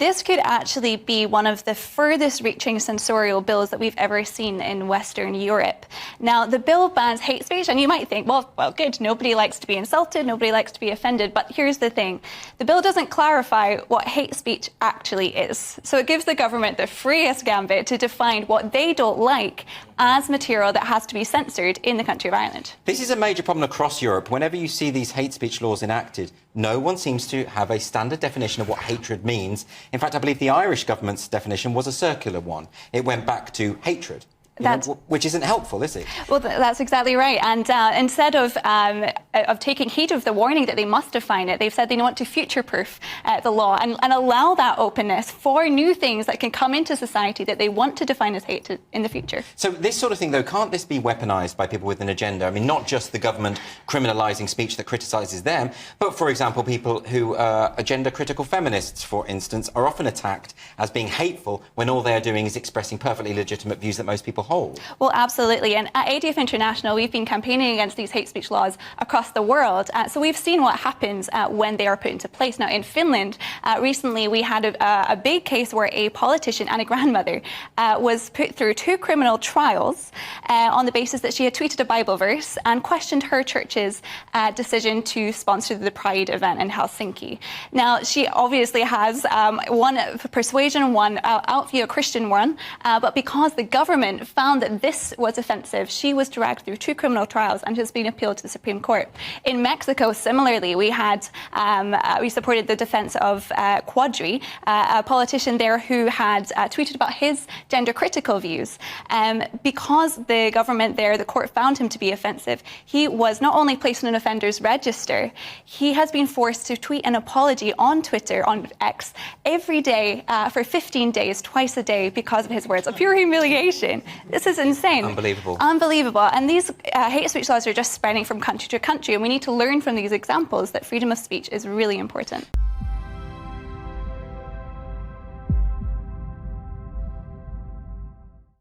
this could actually be one of the furthest reaching censorial bills that we've ever seen in Western Europe. Now, the bill bans hate speech, and you might think, well, good, nobody likes to be insulted, nobody likes to be offended, but here's the thing. The bill doesn't clarify what hate speech actually is. So it gives the government the freest gambit to define what they don't like as material that has to be censored in the country of Ireland. This is a major problem across Europe. Whenever you see these hate speech laws enacted, no one seems to have a standard definition of what hatred means. In fact, I believe the Irish government's definition was a circular one. It went back to hatred. Which isn't helpful, is it? Well, that's exactly right. And instead of taking heed of the warning that they must define it, they've said they want to future-proof the law and allow that openness for new things that can come into society that they want to define as hate in the future. So this sort of thing, though, can't this be weaponised by people with an agenda? I mean, not just the government criminalising speech that criticises them, but, for example, people who are gender-critical feminists, for instance, are often attacked as being hateful when all they are doing is expressing perfectly legitimate views that most people hold. Well, absolutely. And at ADF International, we've been campaigning against these hate speech laws across the world. So we've seen what happens when they are put into place. Now, in Finland, recently we had a big case where a politician and a grandmother was put through 2 criminal trials on the basis that she had tweeted a Bible verse and questioned her church's decision to sponsor the Pride event in Helsinki. Now, she obviously has one persuasion, one out view, a Christian one, but because the government found that this was offensive, she was dragged through 2 criminal trials and has been appealed to the Supreme Court. In Mexico, similarly, we supported the defense of Quadri, a politician there who had tweeted about his gender-critical views. Because the government there, the court found him to be offensive, he was not only placed on an offenders register, he has been forced to tweet an apology on Twitter, on X, every day for 15 days, twice a day, because of his words. A pure humiliation. This is insane. Unbelievable. Unbelievable. And these hate speech laws are just spreading from country to country, and we need to learn from these examples that freedom of speech is really important.